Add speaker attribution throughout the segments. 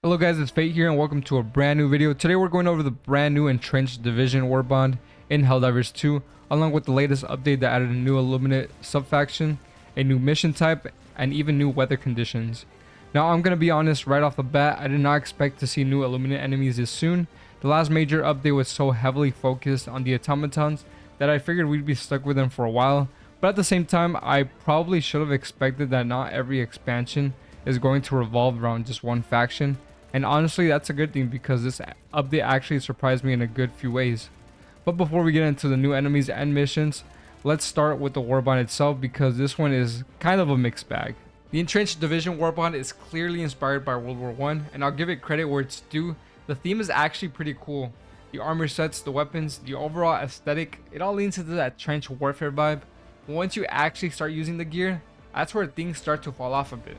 Speaker 1: Hello guys, it's Fate here and welcome to a brand new video. Today we're going over the brand new Entrenched Division Warbond in Helldivers 2, along with the latest update that added a new Illuminate sub-faction, a new mission type, and even new weather conditions. Now I'm going to be honest right off the bat, I did not expect to see new Illuminate enemies this soon. The last major update was so heavily focused on the automatons that I figured we'd be stuck with them for a while, but at the same time I probably should have expected that not every expansion is going to revolve around just one faction. And honestly, that's a good thing because this update actually surprised me in a good few ways. But before we get into the new enemies and missions, let's start with the Warbond itself because this one is kind of a mixed bag. The Entrenched Division Warbond is clearly inspired by World War I, and I'll give it credit where it's due. The theme is actually pretty cool. The armor sets, the weapons, the overall aesthetic, it all leans into that trench warfare vibe. But once you actually start using the gear, that's where things start to fall off a bit.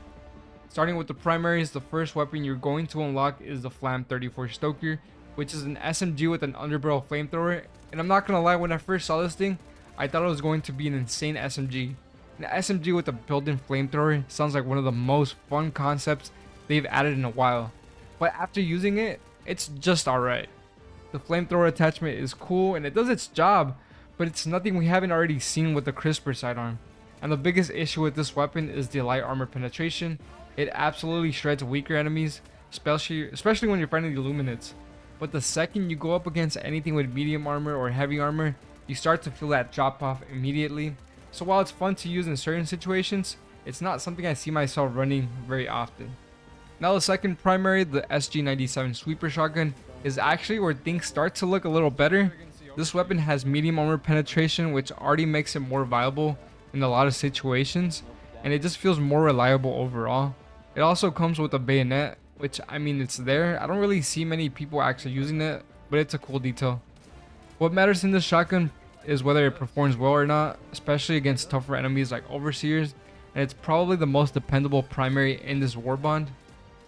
Speaker 1: Starting with the primaries, the first weapon you're going to unlock is the Flam 34 Stoker, which is an SMG with an underbarrel flamethrower. And I'm not gonna lie, when I first saw this thing, I thought it was going to be an insane SMG. An SMG with a built-in flamethrower sounds like one of the most fun concepts they've added in a while. But after using it, it's just alright. The flamethrower attachment is cool and it does its job, but it's nothing we haven't already seen with the crisper sidearm. And the biggest issue with this weapon is the light armor penetration. It absolutely shreds weaker enemies, especially when you're fighting the Illuminates. But the second you go up against anything with medium armor or heavy armor, you start to feel that drop off immediately. So while it's fun to use in certain situations, it's not something I see myself running very often. Now the second primary, the SG97 Sweeper Shotgun, is actually where things start to look a little better. This weapon has medium armor penetration, which already makes it more viable in a lot of situations, and it just feels more reliable overall. It also comes with a bayonet, which I mean it's there. I don't really see many people actually using it, but it's a cool detail. What matters in this shotgun is whether it performs well or not, especially against tougher enemies like Overseers, and it's probably the most dependable primary in this Warbond.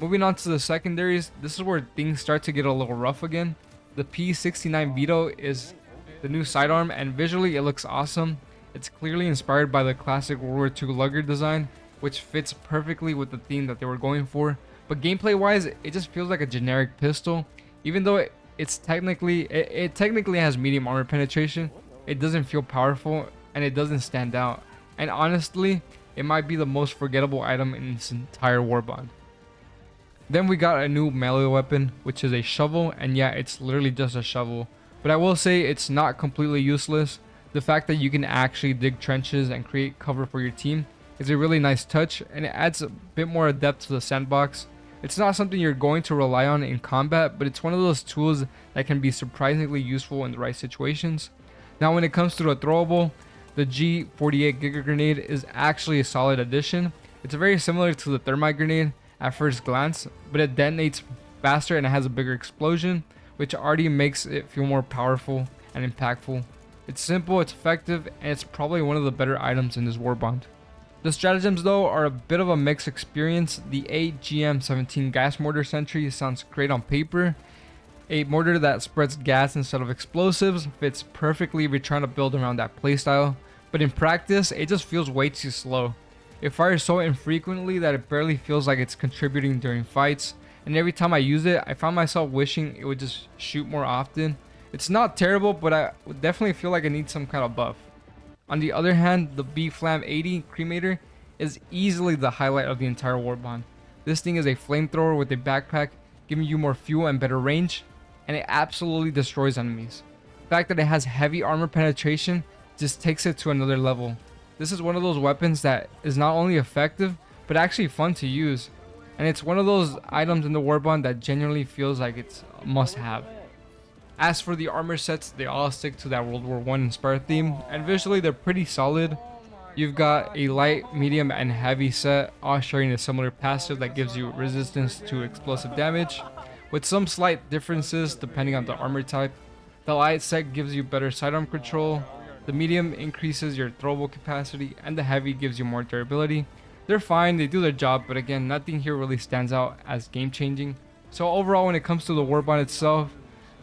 Speaker 1: Moving on to the secondaries, this is where things start to get a little rough again. The P69 Vito is the new sidearm and visually it looks awesome. It's clearly inspired by the classic World War II lugger design, which fits perfectly with the theme that they were going for. But gameplay wise, it just feels like a generic pistol. Even though it technically has medium armor penetration, it doesn't feel powerful and it doesn't stand out. And honestly, it might be the most forgettable item in this entire Warbond. Then we got a new melee weapon, which is a shovel, and yeah, it's literally just a shovel. But I will say it's not completely useless. The fact that you can actually dig trenches and create cover for your team is a really nice touch, and it adds a bit more depth to the sandbox. It's not something you're going to rely on in combat, but it's one of those tools that can be surprisingly useful in the right situations. Now when it comes to the throwable, the G48 Giga Grenade is actually a solid addition. It's very similar to the Thermite Grenade at first glance, but it detonates faster and it has a bigger explosion, which already makes it feel more powerful and impactful. It's simple, it's effective, and it's probably one of the better items in this Warbond. The stratagems though are a bit of a mixed experience. The AGM-17 gas mortar sentry sounds great on paper. A mortar that spreads gas instead of explosives fits perfectly if you're trying to build around that playstyle, but in practice it just feels way too slow. It fires so infrequently that it barely feels like it's contributing during fights, and every time I use it I find myself wishing it would just shoot more often. It's not terrible, but I would definitely feel like it needs some kind of buff. On the other hand, the B-Flam 80 Cremator is easily the highlight of the entire Warbond. This thing is a flamethrower with a backpack, giving you more fuel and better range, and it absolutely destroys enemies. The fact that it has heavy armor penetration just takes it to another level. This is one of those weapons that is not only effective, but actually fun to use. And it's one of those items in the Warbond that genuinely feels like it's a must-have. As for the armor sets, they all stick to that World War I inspired theme, and visually they're pretty solid. You've got a light, medium, and heavy set, all sharing a similar passive that gives you resistance to explosive damage, with some slight differences depending on the armor type. The light set gives you better sidearm control, the medium increases your throwable capacity, and the heavy gives you more durability. They're fine, they do their job, but again, nothing here really stands out as game changing. So overall, when it comes to the Warbond itself,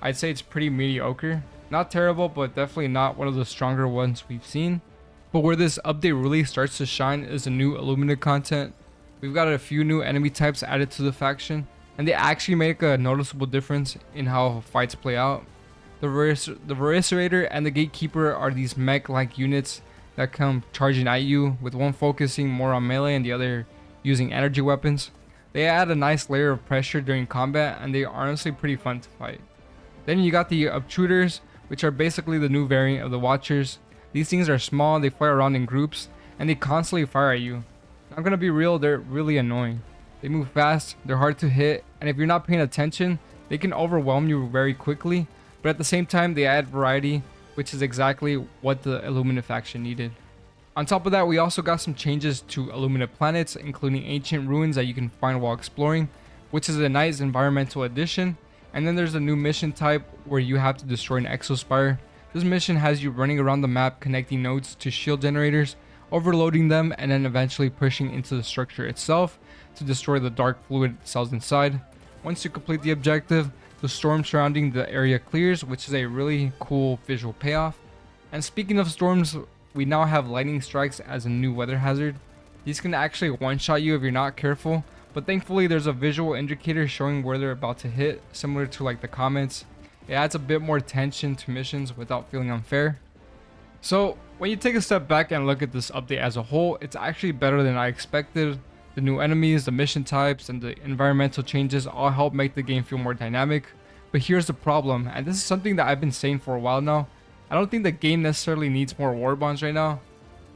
Speaker 1: I'd say it's pretty mediocre. Not terrible, but definitely not one of the stronger ones we've seen. But where this update really starts to shine is the new Illuminate content. We've got a few new enemy types added to the faction. and they actually make a noticeable difference in how fights play out. The Varicerator and the Gatekeeper are these mech-like units that come charging at you, with one focusing more on melee and the other using energy weapons. They add a nice layer of pressure during combat, and they are honestly pretty fun to fight. Then you got the Obtruders, which are basically the new variant of the Watchers. These things are small, they fly around in groups, and they constantly fire at you. I'm gonna be real, they're really annoying. They move fast, they're hard to hit, and if you're not paying attention, they can overwhelm you very quickly, but at the same time they add variety, which is exactly what the Illuminate faction needed. On top of that, we also got some changes to Illuminate planets, including ancient ruins that you can find while exploring, which is a nice environmental addition. And then there's a new mission type where you have to destroy an Exospire. This mission has you running around the map connecting nodes to shield generators, overloading them, and then eventually pushing into the structure itself to destroy the dark fluid cells inside. Once you complete the objective, the storm surrounding the area clears, which is a really cool visual payoff. And speaking of storms, we now have lightning strikes as a new weather hazard. These can actually one-shot you if you're not careful, but thankfully there's a visual indicator showing where they're about to hit, similar to like the comments. It adds a bit more tension to missions without feeling unfair. So when you take a step back and look at this update as a whole, it's actually better than I expected. The new enemies, the mission types, and the environmental changes all help make the game feel more dynamic. But here's the problem, and this is something that I've been saying for a while now. I don't think the game necessarily needs more Warbonds right now.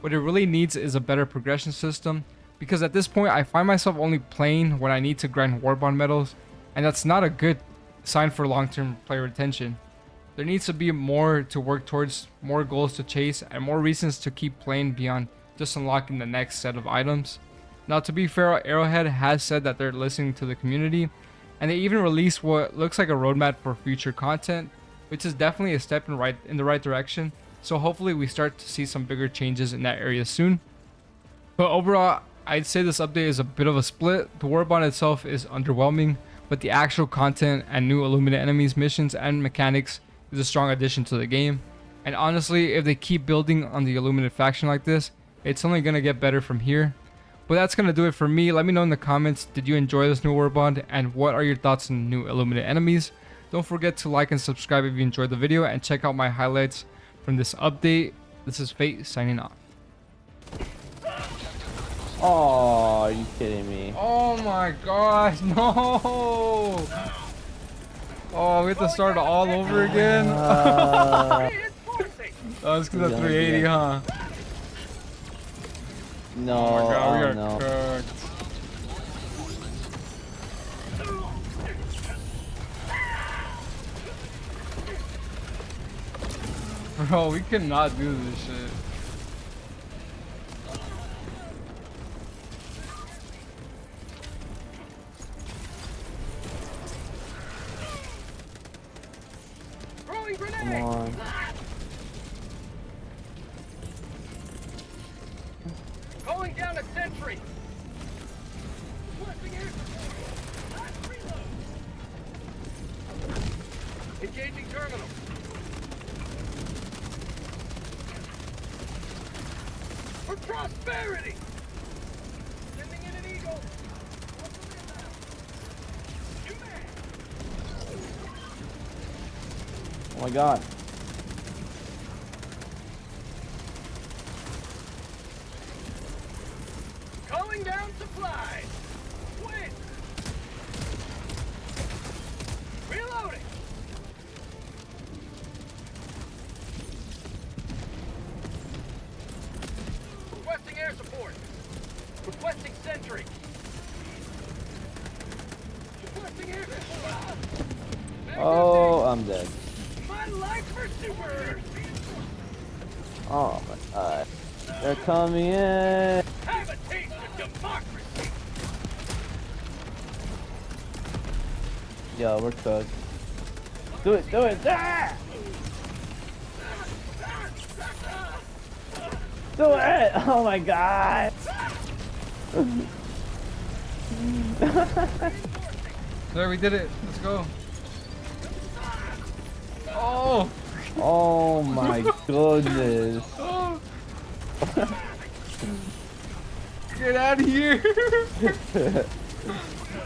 Speaker 1: What it really needs is a better progression system, because at this point I find myself only playing when I need to grind Warbond medals, and that's not a good sign for long-term player retention. There needs to be more to work towards, more goals to chase, and more reasons to keep playing beyond just unlocking the next set of items. Now, to be fair, Arrowhead has said that they're listening to the community, and they even released what looks like a roadmap for future content, which is definitely a step in the right direction. So hopefully we start to see some bigger changes in that area soon. But overall, I'd say this update is a bit of a split. The Warbond itself is underwhelming, but the actual content and new Illuminate enemies, missions, and mechanics is a strong addition to the game. And honestly, if they keep building on the Illuminate faction like this, it's only going to get better from here. But that's going to do it for me. Let me know in the comments, did you enjoy this new Warbond, and what are your thoughts on new Illuminate enemies? Don't forget to like and subscribe if you enjoyed the video, and check out my highlights from this update. This is Fate signing off.
Speaker 2: Oh, are you kidding me?
Speaker 1: Oh my gosh, no! Oh, we have to start all over again? Oh, it's because of 380, huh?
Speaker 2: No,
Speaker 1: oh my god, we are
Speaker 2: no.
Speaker 1: cooked. Bro, we cannot do this shit.
Speaker 2: Come on.
Speaker 3: Calling down a sentry. Engaging terminal. For prosperity. Sending in an eagle.
Speaker 2: Oh my god.
Speaker 3: Calling down supplies. Win. Reloading. Requesting air support. Requesting sentry. Requesting air support.
Speaker 2: Oh, I'm dead.
Speaker 3: My life for super.
Speaker 2: Oh my god. They're coming in.
Speaker 3: Have a taste of democracy.
Speaker 2: Yo, we're cooked. Do it, do it. Ah! Do it! Oh my god.
Speaker 1: There, we did it. Let's go. Oh!
Speaker 2: Oh my goodness.
Speaker 1: Oh. Get out of here!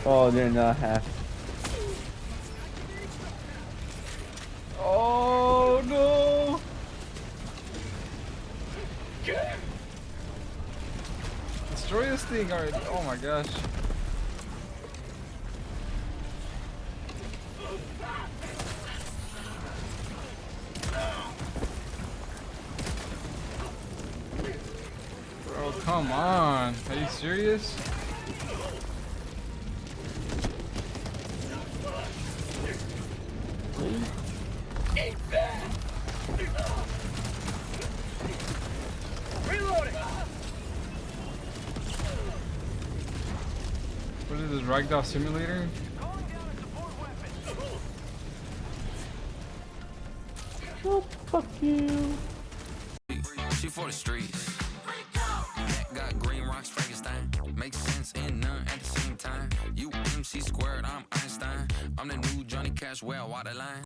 Speaker 2: Oh, they're not happy.
Speaker 1: Oh no! Destroy this thing already. Oh my gosh. Bro, come on. Are you serious?
Speaker 3: Reloading.
Speaker 1: What is this, Ragdoll Simulator?
Speaker 3: Calling down a support weapon.
Speaker 2: Oh, fuck you.
Speaker 4: She for the streets. Got green rocks, Frankenstein. Makes sense and none at the same time. You MC squared, I'm Einstein. I'm the new Johnny Cash, well, waterline.